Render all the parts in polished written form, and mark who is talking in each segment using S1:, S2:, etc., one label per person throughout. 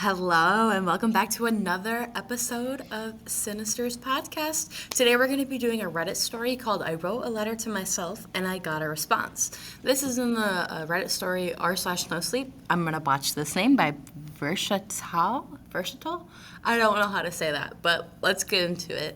S1: Hello, and welcome back to another episode of Sinister's podcast. Today, we're going to be doing a Reddit story called I Wrote a Letter to Myself and I Got a Response. This is in the Reddit story r/no sleep. I'm going to botch this name by Versatile? Versatile? I don't know how to say that, but let's get into it.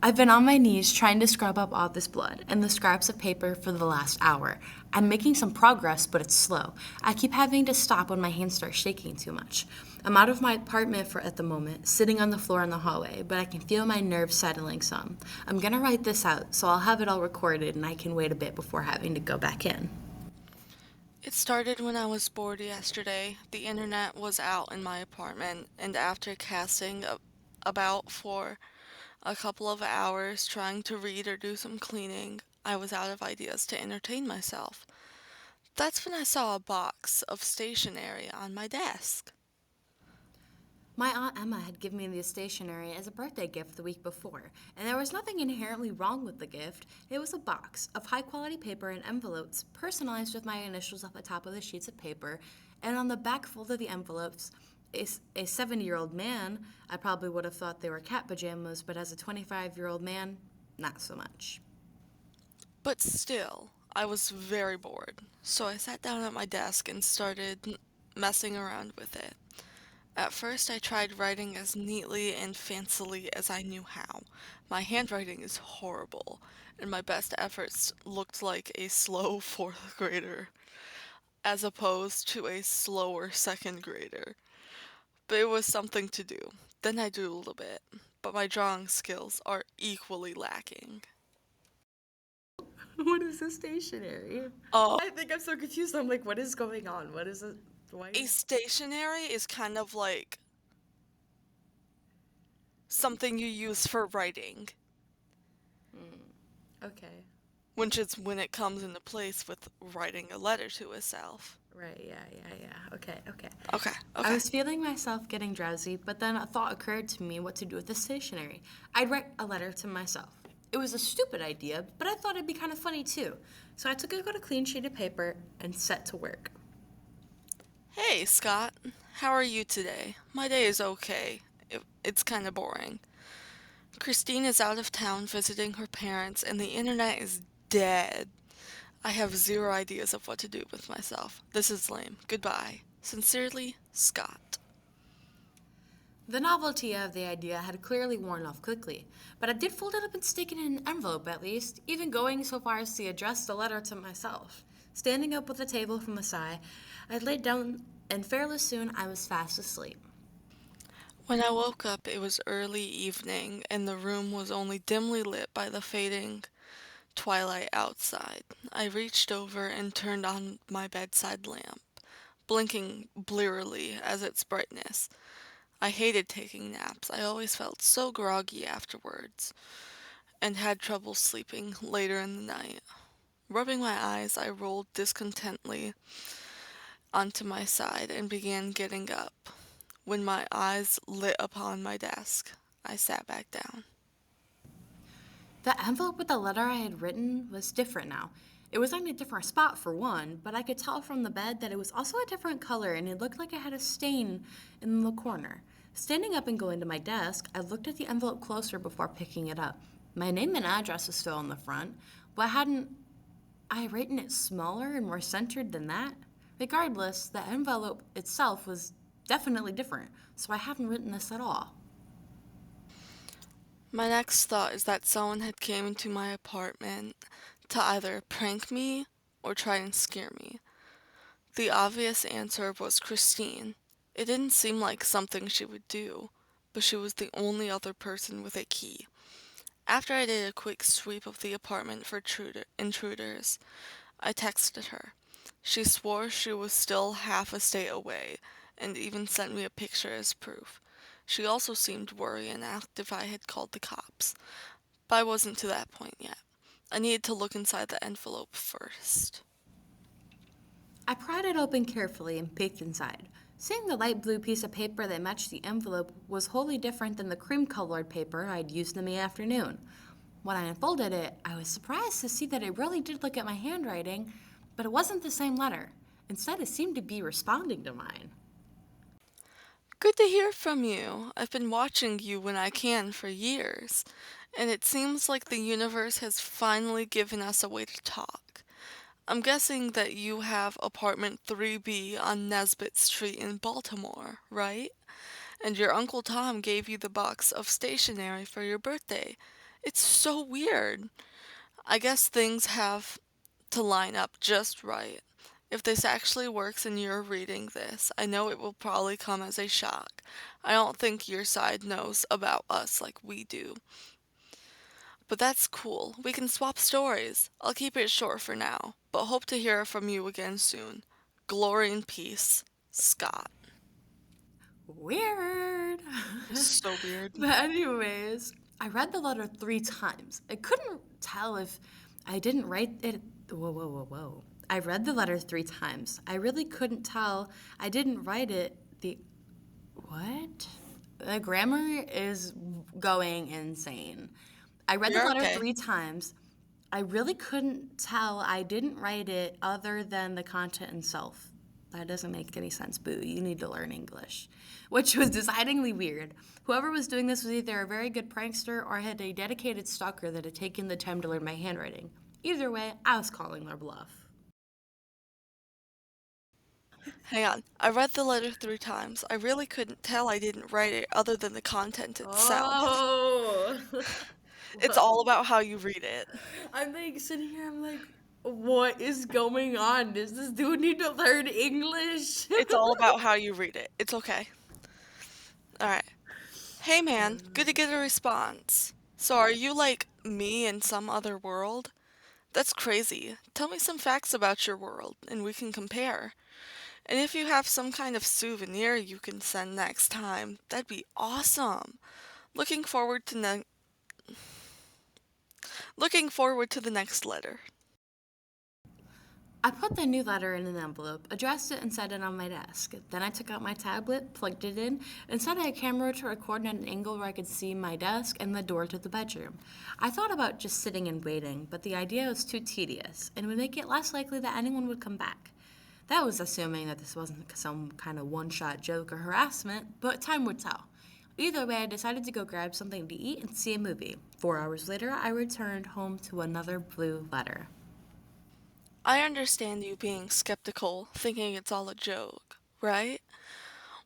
S1: I've been on my knees trying to scrub up all this blood and the scraps of paper for the last hour. I'm making some progress, but it's slow. I keep having to stop when my hands start shaking too much. I'm out of my apartment at the moment, sitting on the floor in the hallway, but I can feel my nerves settling some. I'm gonna write this out, so I'll have it all recorded and I can wait a bit before having to go back in.
S2: It started when I was bored yesterday. The internet was out in my apartment, and after casting about for a couple of hours trying to read or do some cleaning, I was out of ideas to entertain myself. That's when I saw a box of stationery on my desk.
S1: My Aunt Emma had given me the stationery as a birthday gift the week before, and there was nothing inherently wrong with the gift. It was a box of high quality paper and envelopes, personalized with my initials at the top of the sheets of paper, and on the back fold of the envelopes, a 7-year-old man, I probably would have thought they were cat pajamas, but as a 25-year-old man, not so much.
S2: But still, I was very bored, so I sat down at my desk and started messing around with it. At first, I tried writing as neatly and fancily as I knew how. My handwriting is horrible, and my best efforts looked like a slow fourth grader, as opposed to a slower second grader. But it was something to do. Then I drew a little bit, but my drawing skills are equally lacking.
S1: What is a stationery?
S2: Uh,
S1: I think I'm so confused. I'm like, what is going on? What is it? Why?
S2: a stationery is kind of like something you use for writing,
S1: Okay.
S2: which is when it comes into place with writing a letter to itself.
S1: Right, yeah. Okay.
S2: Okay,
S1: I
S2: okay.
S1: was feeling myself getting drowsy, but then a thought occurred to me what to do with the stationery. I'd write a letter to myself. It was a stupid idea, but I thought it'd be kind of funny too. So I took a clean sheet of paper and set to work.
S2: Hey, Scott. How are you today? My day is okay. It's kind of boring. Christine is out of town visiting her parents, and the internet is dead. I have zero ideas of what to do with myself. This is lame. Goodbye. Sincerely, Scott.
S1: The novelty of the idea had clearly worn off quickly, but I did fold it up and stick it in an envelope at least, even going so far as to address the letter to myself. Standing up with a table from a sigh, I laid down, and fairly soon I was fast asleep.
S2: When I woke up, it was early evening, and the room was only dimly lit by the fading twilight outside. I reached over and turned on my bedside lamp, blinking blearily as its brightness. I hated taking naps. I always felt so groggy afterwards and had trouble sleeping later in the night. Rubbing my eyes, I rolled discontently onto my side and began getting up. When my eyes lit upon my desk, I sat back down.
S1: The envelope with the letter I had written was different now. It was in a different spot for one, but I could tell from the bed that it was also a different color and it looked like it had a stain in the corner. Standing up and going to my desk, I looked at the envelope closer before picking it up. My name and address was still on the front, but hadn't I written it smaller and more centered than that? Regardless, the envelope itself was definitely different, so I hadn't written this at all.
S2: My next thought is that someone had came into my apartment to either prank me or try and scare me. The obvious answer was Christine. It didn't seem like something she would do, but she was the only other person with a key. After I did a quick sweep of the apartment for intruders, I texted her. She swore she was still half a state away and even sent me a picture as proof. She also seemed worried and asked if I had called the cops, but I wasn't to that point yet. I needed to look inside the envelope first.
S1: I pried it open carefully and peeked inside. Seeing the light blue piece of paper that matched the envelope was wholly different than the cream colored paper I'd used in the afternoon. When I unfolded it, I was surprised to see that it really did look at my handwriting, but it wasn't the same letter. Instead, it seemed to be responding to mine.
S2: Good to hear from you. I've been watching you when I can for years, and it seems like the universe has finally given us a way to talk. I'm guessing that you have apartment 3B on Nesbitt Street in Baltimore, right? And your Uncle Tom gave you the box of stationery for your birthday. It's so weird. I guess things have to line up just right. If this actually works and you're reading this, I know it will probably come as a shock. I don't think your side knows about us like we do. But that's cool. We can swap stories. I'll keep it short for now, but hope to hear from you again soon. Glory and peace, Scott.
S1: Weird.
S2: So weird.
S1: But, anyways, I read the letter 3 times. I couldn't tell if I didn't write it. Whoa, whoa, whoa, whoa. I read the letter 3 times. I really couldn't tell. I didn't write it. What? The grammar is going insane. I read the
S2: You're
S1: letter
S2: okay.
S1: 3 times. I really couldn't tell. I didn't write it other than the content itself. That doesn't make any sense, boo. You need to learn English. Which was decidedly weird. Whoever was doing this was either a very good prankster or had a dedicated stalker that had taken the time to learn my handwriting. Either way, I was calling their bluff.
S2: Hang on. I read the letter 3 times. I really couldn't tell I didn't write it other than the content itself.
S1: Oh.
S2: It's all about how you read it.
S1: I'm like sitting here, I'm like, what is going on? Does this dude need to learn English?
S2: It's all about how you read it. It's okay. Alright. Hey man, good to get a response. So are you like me in some other world? That's crazy. Tell me some facts about your world and we can compare. And if you have some kind of souvenir you can send next time, that'd be awesome. Looking forward to looking forward to the next letter.
S1: I put the new letter in an envelope, addressed it, and set it on my desk. Then I took out my tablet, plugged it in, and set a camera to record at an angle where I could see my desk and the door to the bedroom. I thought about just sitting and waiting, but the idea was too tedious and would make it less likely that anyone would come back. That was assuming that this wasn't some kind of one shot joke or harassment, but time would tell. Either way, I decided to go grab something to eat and see a movie. 4 hours later, I returned home to another blue letter.
S2: I understand you being skeptical, thinking it's all a joke, right?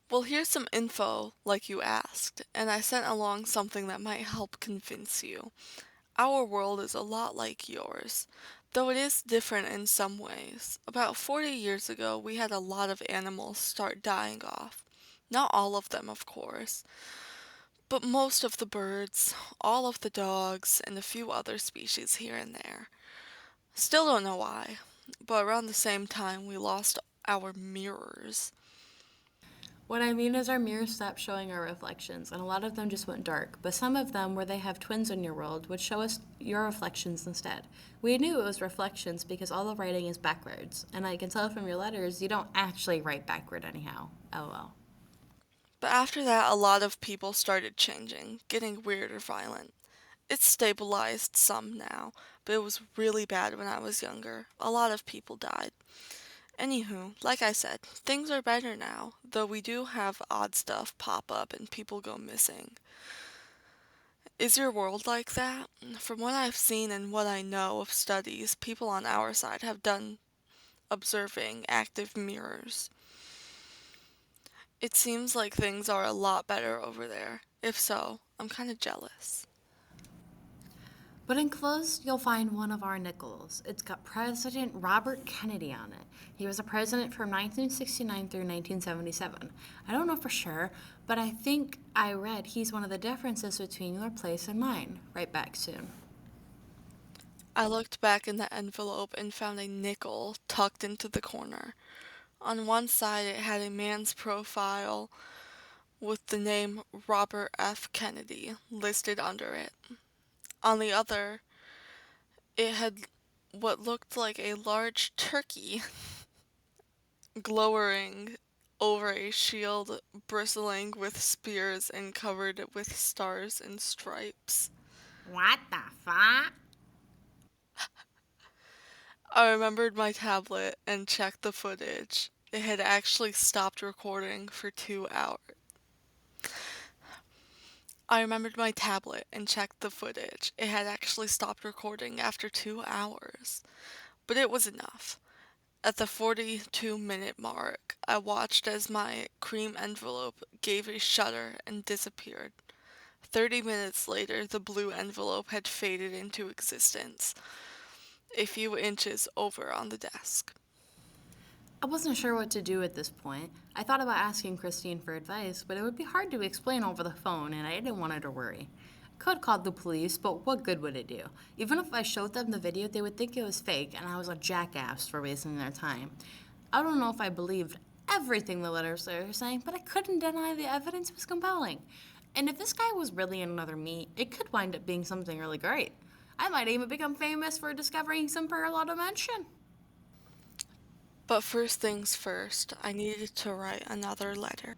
S2: Well, here's some info like you asked, and I sent along something that might help convince you. Our world is a lot like yours, though it is different in some ways. About 40 years ago, we had a lot of animals start dying off. Not all of them, of course, but most of the birds, all of the dogs, and a few other species here and there. Still don't know why, but around the same time, we lost our mirrors.
S1: What I mean is our mirrors stopped showing our reflections, and a lot of them just went dark. But some of them, where they have twins in your world, would show us your reflections instead. We knew it was reflections because all the writing is backwards, and I can tell from your letters you don't actually write backward anyhow. LOL.
S2: But after that, a lot of people started changing, getting weird or violent. It's stabilized some now, but it was really bad when I was younger. A lot of people died. Anywho, like I said, things are better now, though we do have odd stuff pop up and people go missing. Is your world like that? From what I've seen and what I know of studies people on our side have done observing active mirrors, it seems like things are a lot better over there. If so, I'm kind of jealous.
S1: But enclosed, you'll find one of our nickels. It's got President Robert Kennedy on it. He was a president from 1969 through 1977. I don't know for sure, but I think I read he's one of the differences between your place and mine. Right back soon.
S2: I looked back in the envelope and found a nickel tucked into the corner. On one side, it had a man's profile with the name Robert F. Kennedy listed under it. On the other, it had what looked like a large turkey glowering over a shield bristling with spears and covered with stars and stripes.
S1: What the fuck?
S2: I remembered my tablet and checked the footage. It had actually stopped recording for 2 hours. I remembered my tablet and checked the footage. It had actually stopped recording after 2 hours. But it was enough. At the 42-minute mark, I watched as my cream envelope gave a shudder and disappeared. 30 minutes later, the blue envelope had faded into existence, a few inches over on the desk.
S1: I wasn't sure what to do at this point. I thought about asking Christine for advice, but it would be hard to explain over the phone, and I didn't want her to worry. I could call the police, but what good would it do? Even if I showed them the video, they would think it was fake, and I was a jackass for wasting their time. I don't know if I believed everything the letters were saying, but I couldn't deny the evidence was compelling. And if this guy was really another me, it could wind up being something really great. I might even become famous for discovering some parallel dimension.
S2: But first things first, I needed to write another letter.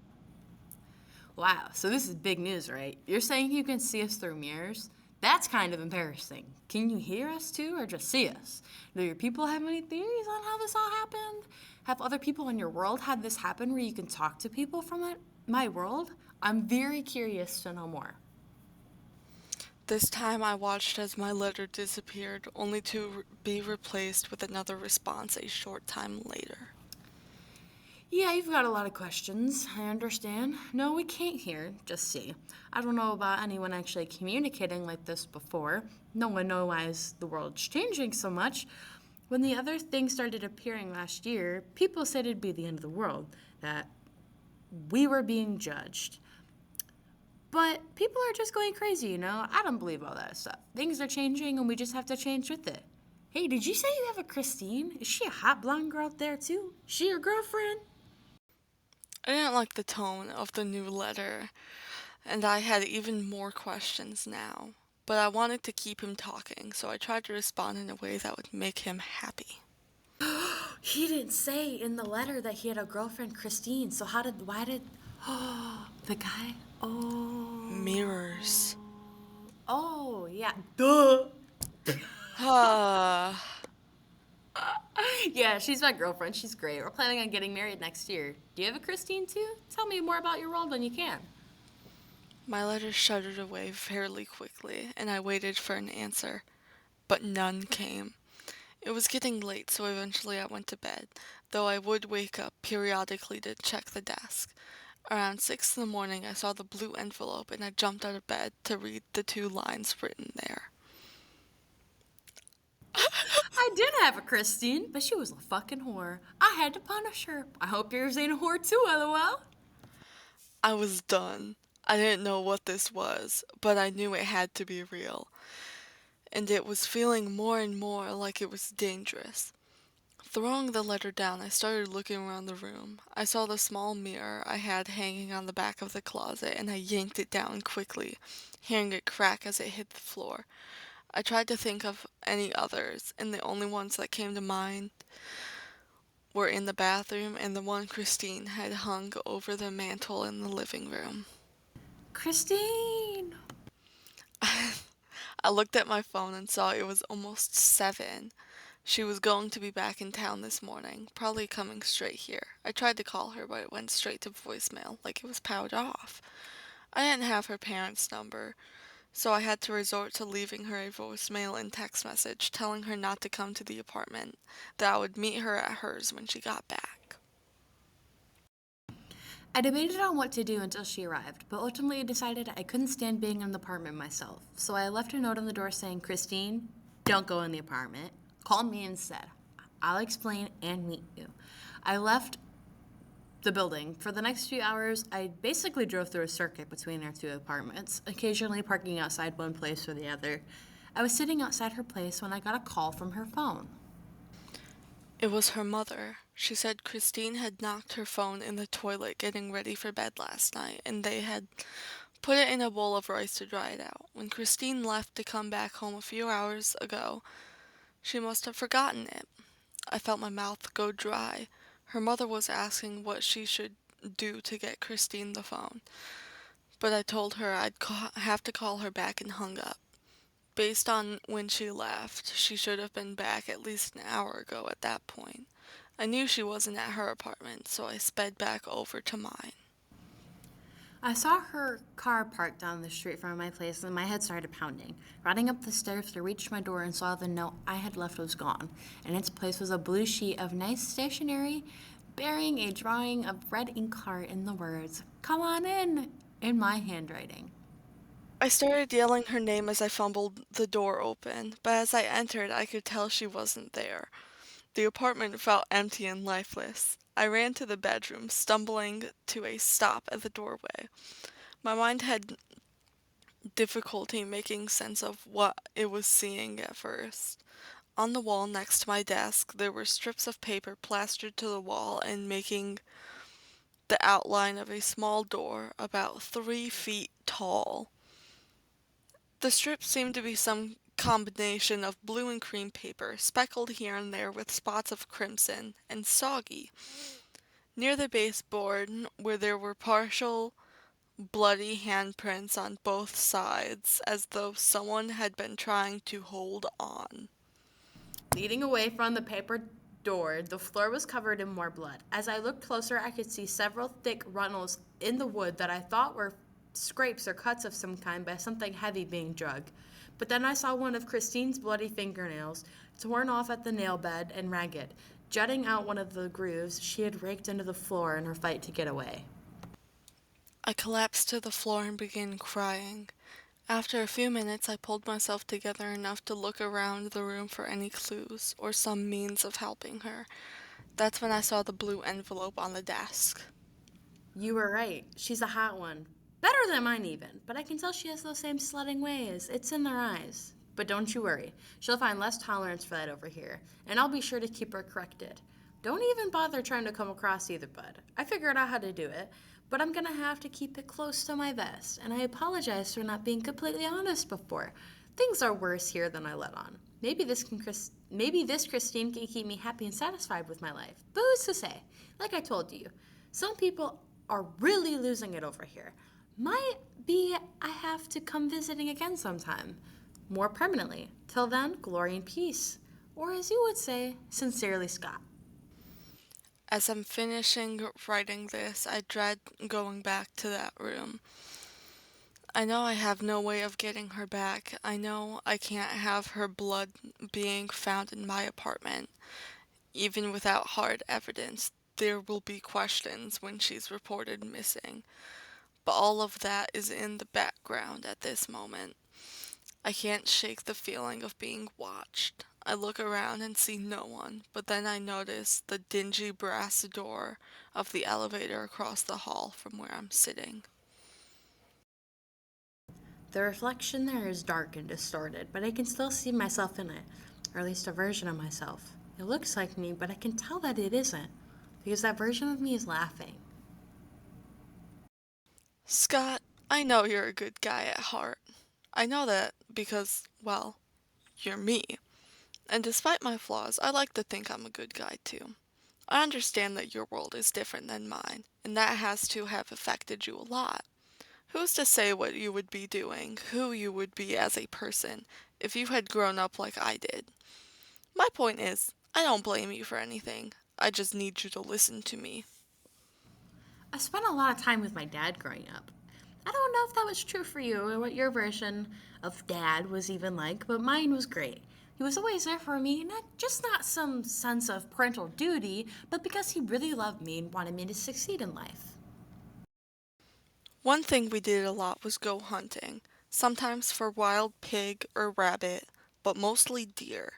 S1: Wow, so this is big news, right? You're saying you can see us through mirrors? That's kind of embarrassing. Can you hear us too, or just see us? Do your people have any theories on how this all happened? Have other people in your world had this happen where you can talk to people from my world? I'm very curious to know more.
S2: This time I watched as my letter disappeared, only to be replaced with another response a short time later.
S1: Yeah, you've got a lot of questions. I understand. No, we can't hear, just see. I don't know about anyone actually communicating like this before. No one knows why the world's changing so much. When the other things started appearing last year, people said it'd be the end of the world, that we were being judged. But people are just going crazy, you know? I don't believe all that stuff. Things are changing and we just have to change with it. Hey, did you say you have a Christine? Is she a hot blonde girl out there too? She your girlfriend?
S2: I didn't like the tone of the new letter, and I had even more questions now. But I wanted to keep him talking, so I tried to respond in a way that would make him happy.
S1: He didn't say in the letter that he had a girlfriend, Christine. So why did, the guy?
S2: Mirrors.
S1: Oh, yeah, duh.
S2: Ah.
S1: Yeah, she's my girlfriend. She's great. We're planning on getting married next year. Do you have a Christine too? Tell me more about your world when you can.
S2: My letter shuddered away fairly quickly, and I waited for an answer, but none came. It was getting late, so eventually I went to bed, though I would wake up periodically to check the desk. Around 6 in the morning, I saw the blue envelope, and I jumped out of bed to read the 2 lines written there.
S1: I did have a Christine, but she was a fucking whore. I had to punish her. I hope yours ain't a whore too, lol.
S2: I was done. I didn't know what this was, but I knew it had to be real, and it was feeling more and more like it was dangerous. Throwing the letter down, I started looking around the room. I saw the small mirror I had hanging on the back of the closet, and I yanked it down quickly, hearing it crack as it hit the floor. I tried to think of any others, and the only ones that came to mind were in the bathroom and the one Christine had hung over the mantel in the living room.
S1: Christine!
S2: I looked at my phone and saw it was almost 7. She was going to be back in town this morning, probably coming straight here. I tried to call her, but it went straight to voicemail, like it was powered off. I didn't have her parents' number, so I had to resort to leaving her a voicemail and text message telling her not to come to the apartment, that I would meet her at hers when she got back.
S1: I debated on what to do until she arrived, but ultimately decided I couldn't stand being in the apartment myself. So I left a note on the door saying, Christine, don't go in the apartment. Call me instead. I'll explain and meet you. I left the building. For the next few hours, I basically drove through a circuit between our two apartments, occasionally parking outside one place or the other. I was sitting outside her place when I got a call from her phone.
S2: It was her mother. She said Christine had knocked her phone in the toilet getting ready for bed last night, and they had put it in a bowl of rice to dry it out. When Christine left to come back home a few hours ago, she must have forgotten it. I felt my mouth go dry. Her mother was asking what she should do to get Christine the phone, but I told her have to call her back and hung up. Based on when she left, she should have been back at least an hour ago at that point. I knew she wasn't at her apartment, so I sped back over to mine.
S1: I saw her car parked down the street from my place and my head started pounding. Running up the stairs to reach my door and saw the note I had left was gone. In its place was a blue sheet of nice stationery bearing a drawing of red ink heart and the words, "Come on in my handwriting.
S2: I started yelling her name as I fumbled the door open, but as I entered, I could tell she wasn't there. The apartment felt empty and lifeless. I ran to the bedroom, stumbling to a stop at the doorway. My mind had difficulty making sense of what it was seeing at first. On the wall next to my desk, there were strips of paper plastered to the wall and making the outline of a small door about 3 feet tall. The strips seemed to be some combination of blue and cream paper, speckled here and there with spots of crimson, and soggy. Near the baseboard, where there were partial bloody handprints on both sides, as though someone had been trying to hold on.
S1: Leading away from the paper door, the floor was covered in more blood. As I looked closer, I could see several thick runnels in the wood that I thought were scrapes or cuts of some kind by something heavy being drug. But then I saw one of Christine's bloody fingernails, torn off at the nail bed and ragged, jutting out one of the grooves she had raked into the floor in her fight to get away.
S2: I collapsed to the floor and began crying. After a few minutes, I pulled myself together enough to look around the room for any clues or some means of helping her. That's when I saw the blue envelope on the desk.
S1: You were right. She's a hot one. Better than mine, even. But I can tell she has those same slutting ways. It's in their eyes. But don't you worry. She'll find less tolerance for that over here. And I'll be sure to keep her corrected. Don't even bother trying to come across either, bud. I figured out how to do it. But I'm gonna have to keep it close to my vest. And I apologize for not being completely honest before. Things are worse here than I let on. Maybe this Christine can keep me happy and satisfied with my life. But who's to say? Like I told you, some people are really losing it over here. Might be I have to come visiting again sometime, more permanently. Till then, glory and peace. Or as you would say, sincerely, Scott.
S2: As I'm finishing writing this, I dread going back to that room. I know I have no way of getting her back. I know I can't have her blood being found in my apartment. Even without hard evidence, there will be questions when she's reported missing. But all of that is in the background at this moment. I can't shake the feeling of being watched. I look around and see no one, but then I notice the dingy brass door of the elevator across the hall from where I'm sitting.
S1: The reflection there is dark and distorted, but I can still see myself in it, or at least a version of myself. It looks like me, but I can tell that it isn't, because that version of me is laughing.
S2: Scott, I know you're a good guy at heart. I know that because, well, you're me. And despite my flaws, I like to think I'm a good guy too. I understand that your world is different than mine, and that has to have affected you a lot. Who's to say what you would be doing, who you would be as a person, if you had grown up like I did? My point is, I don't blame you for anything. I just need you to listen to me.
S1: I spent a lot of time with my dad growing up. I don't know if that was true for you or what your version of dad was even like, but mine was great. He was always there for me, not some sense of parental duty, but because he really loved me and wanted me to succeed in life.
S2: One thing we did a lot was go hunting, sometimes for wild pig or rabbit, but mostly deer.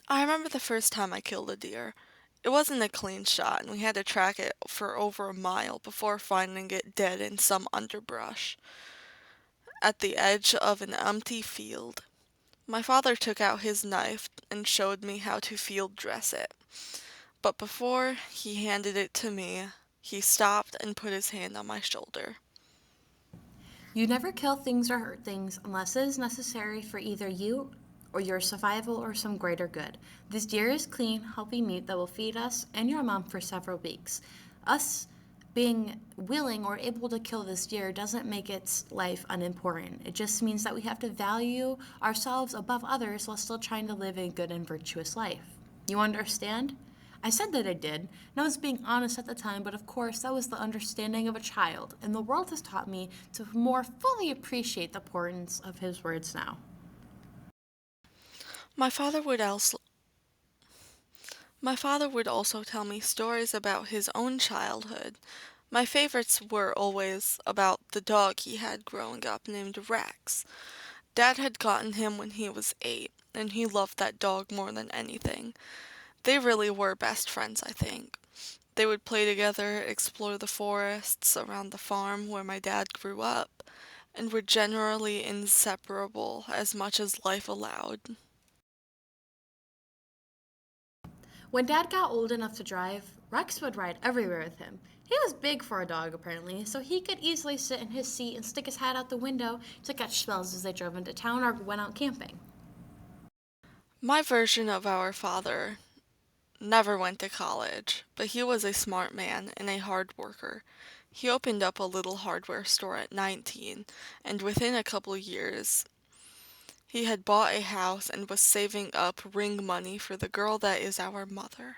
S2: I remember the first time I killed a deer. It wasn't a clean shot, and we had to track it for over a mile before finding it dead in some underbrush at the edge of an empty field. My father took out his knife and showed me how to field dress it. But before he handed it to me, he stopped and put his hand on my shoulder.
S1: You never kill things or hurt things unless it is necessary for either you or your survival or some greater good. This deer is clean, healthy meat that will feed us and your mom for several weeks. Us Being willing or able to kill this deer doesn't make its life unimportant. It just means that we have to value ourselves above others while still trying to live a good and virtuous life. You understand? I said that I did, and I was being honest at the time, but of course, that was the understanding of a child, and the world has taught me to more fully appreciate the importance of his words now.
S2: My father would also My father would also tell me stories about his own childhood. My favorites were always about the dog he had growing up named Rex. Dad had gotten him when he was 8, and he loved that dog more than anything. They really were best friends, I think. They would play together, explore the forests around the farm where my dad grew up, and were generally inseparable as much as life allowed.
S1: When Dad got old enough to drive, Rex would ride everywhere with him. He was big for a dog, apparently, so he could easily sit in his seat and stick his head out the window to catch smells as they drove into town or went out camping.
S2: My version of our father never went to college, but he was a smart man and a hard worker. He opened up a little hardware store at 19, and within a couple years, he had bought a house and was saving up ring money for the girl that is our mother.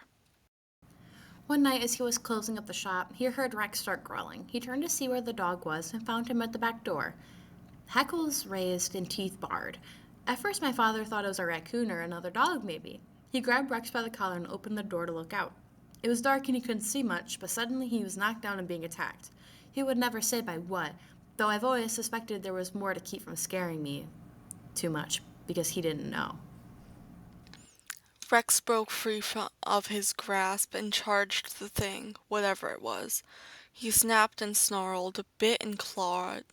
S1: One night, as he was closing up the shop, he heard Rex start growling. He turned to see where the dog was and found him at the back door, hackles raised and teeth bared. At first, my father thought it was a raccoon or another dog, maybe. He grabbed Rex by the collar and opened the door to look out. It was dark and he couldn't see much, but suddenly he was knocked down and being attacked. He would never say by what, though I've always suspected there was more to keep from scaring me too much because he didn't know.
S2: Rex broke free of his grasp and charged the thing, whatever it was. He snapped and snarled, bit and clawed,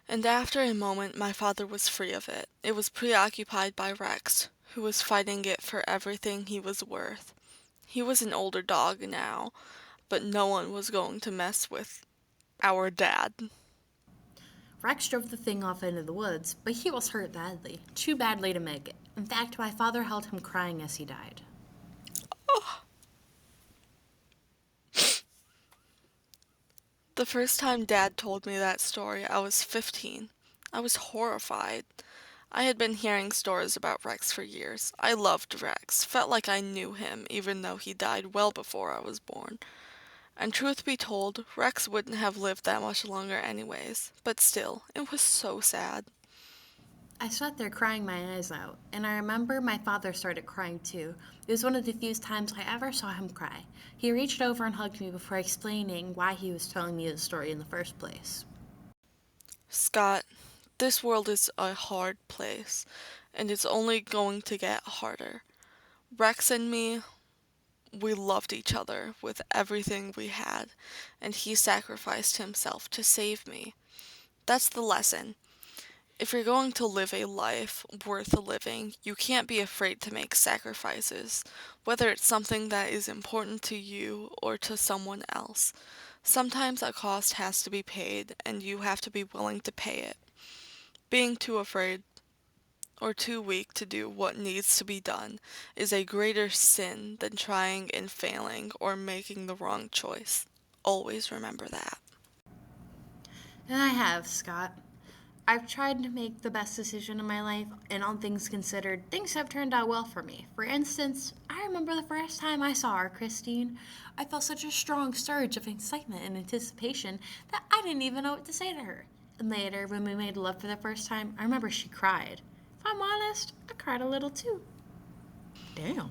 S2: and after a moment my father was free of it. It was preoccupied by Rex, who was fighting it for everything he was worth. He was an older dog now, but no one was going to mess with our dad.
S1: Rex drove the thing off into the woods, but he was hurt badly. Too badly to make it. In fact, my father held him crying as he died.
S2: The first time Dad told me that story, I was 15. I was horrified. I had been hearing stories about Rex for years. I loved Rex, felt like I knew him, even though he died well before I was born. And truth be told, Rex wouldn't have lived that much longer anyways. But still, it was so sad.
S1: I sat there crying my eyes out, and I remember my father started crying too. It was one of the few times I ever saw him cry. He reached over and hugged me before explaining why he was telling me the story in the first place.
S2: Scott, this world is a hard place, and it's only going to get harder. Rex and me, we loved each other with everything we had, and he sacrificed himself to save me. That's the lesson. If you're going to live a life worth living, you can't be afraid to make sacrifices, whether it's something that is important to you or to someone else. Sometimes a cost has to be paid, and you have to be willing to pay it. Being too afraid or too weak to do what needs to be done is a greater sin than trying and failing or making the wrong choice. Always remember that.
S1: And I have, Scott. I've tried to make the best decision in my life, and all things considered, things have turned out well for me. For instance, I remember the first time I saw our Christine. I felt such a strong surge of excitement and anticipation that I didn't even know what to say to her. And later, when we made love for the first time, I remember she cried. If I'm honest, I cried a little too. Damn.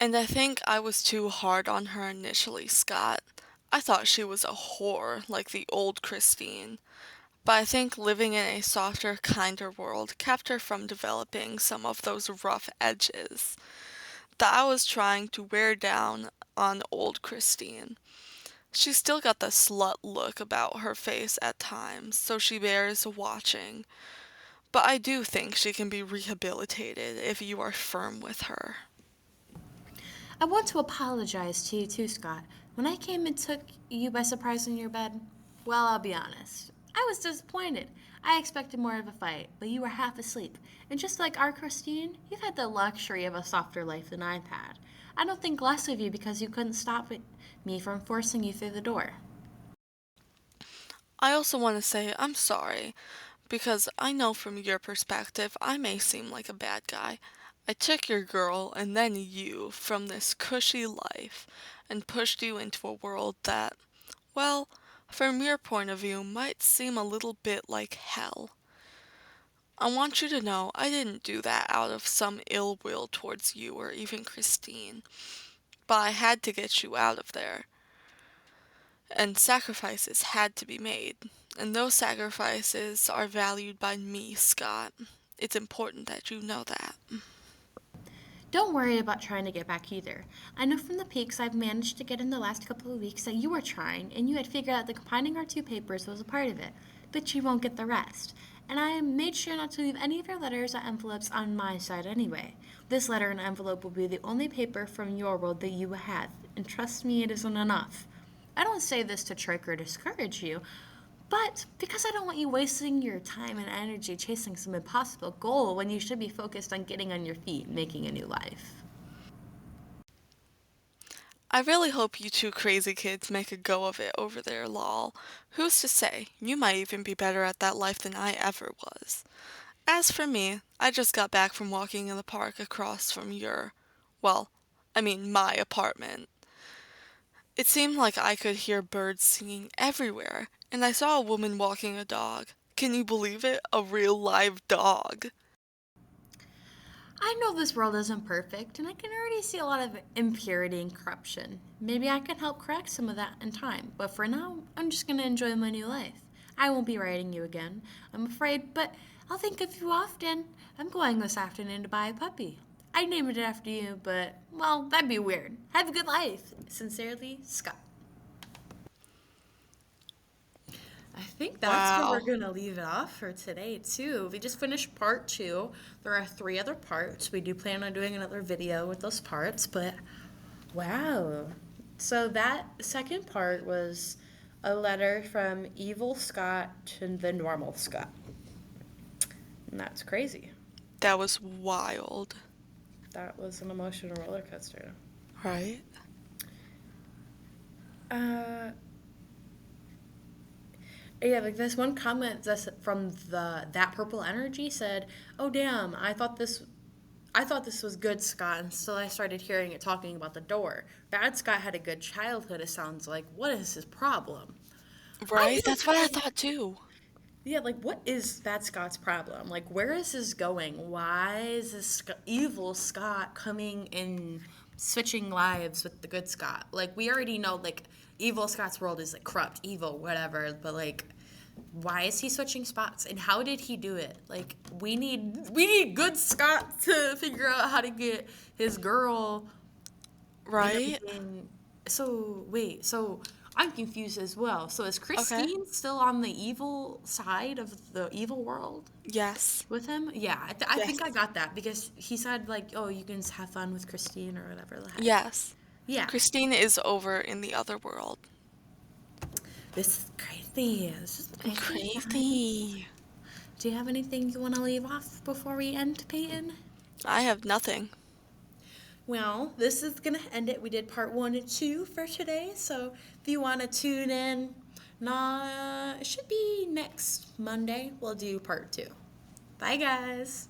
S2: And I think I was too hard on her initially, Scott. I thought she was a whore, like the old Christine. But I think living in a softer, kinder world kept her from developing some of those rough edges that I was trying to wear down on old Christine. She's still got the slut look about her face at times, so she bears watching. But I do think she can be rehabilitated if you are firm with her.
S1: I want to apologize to you too, Scott. When I came and took you by surprise in your bed, well, I'll be honest. I was disappointed. I expected more of a fight, but you were half asleep. And just like our Christine, you've had the luxury of a softer life than I've had. I don't think less of you because you couldn't stop me from forcing you through the door.
S2: I also want to say I'm sorry, because I know from your perspective I may seem like a bad guy. I took your girl and then you from this cushy life and pushed you into a world that, well, from your point of view, might seem a little bit like hell. I want you to know I didn't do that out of some ill will towards you or even Christine, but I had to get you out of there, and sacrifices had to be made. And those sacrifices are valued by me, Scott. It's important that you know that.
S1: Don't worry about trying to get back either. I know from the peaks I've managed to get in the last couple of weeks that you were trying, and you had figured out that combining our two papers was a part of it, but you won't get the rest. And I made sure not to leave any of your letters or envelopes on my side anyway. This letter and envelope will be the only paper from your world that you will have, and trust me, it isn't enough. I don't say this to trick or discourage you, but because I don't want you wasting your time and energy chasing some impossible goal when you should be focused on getting on your feet and making a new life.
S2: I really hope you two crazy kids make a go of it over there, lol. Who's to say? You might even be better at that life than I ever was. As for me, I just got back from walking in the park across from well, I mean my apartment. It seemed like I could hear birds singing everywhere, and I saw a woman walking a dog. Can you believe it? A real live dog.
S1: I know this world isn't perfect, and I can already see a lot of impurity and corruption. Maybe I can help correct some of that in time, but for now, I'm just gonna enjoy my new life. I won't be writing you again, I'm afraid, but I'll think of you often. I'm going this afternoon to buy a puppy. I named it after you, but, well, that'd be weird. Have a good life. Sincerely, Scott. I think that's where we're
S2: Wow.
S1: gonna leave it off for today too. We just finished part two. There are three other parts. We do plan on doing another video with those parts, but wow. So that second part was a letter from evil Scott to the normal Scott. And that's crazy.
S2: That was wild.
S1: That was an emotional roller coaster.
S2: Right?
S1: Uh Yeah, like this one comment that's from the that purple energy said, "Oh damn, I thought this was good Scott until I started hearing it talking about the door. Bad Scott had a good childhood, it sounds like. What is his problem?" I'm
S2: Right?
S1: so
S2: That's what I
S1: tired.
S2: thought too.
S1: Yeah, like what is Bad Scott's problem? Like where is this going? Why is this evil Scott coming and switching lives with the good Scott? Like we already know like evil Scott's world is like corrupt, evil, whatever, but like why is he switching spots and how did he do it? Like we need good Scott to figure out how to get his girl and
S2: Right?
S1: everything. So wait, so I'm confused as well. So is
S2: Okay.
S1: Christine still on the evil side of the evil world
S2: Yes.
S1: with him? Yeah, I think I
S2: Yes.
S1: got that because he said like, oh, you can have fun with Christine or whatever the heck.
S2: Yes.
S1: Yeah,
S2: Christine is over in the other world.
S1: this is crazy. This is crazy, guys.
S2: Crazy.
S1: Do you have anything you want to leave off before we end, Peyton?
S2: I have nothing.
S1: Well, this is going to end it. We did part one and two for today. So if you want to tune in, it should be next Monday. We'll do part two. Bye, guys.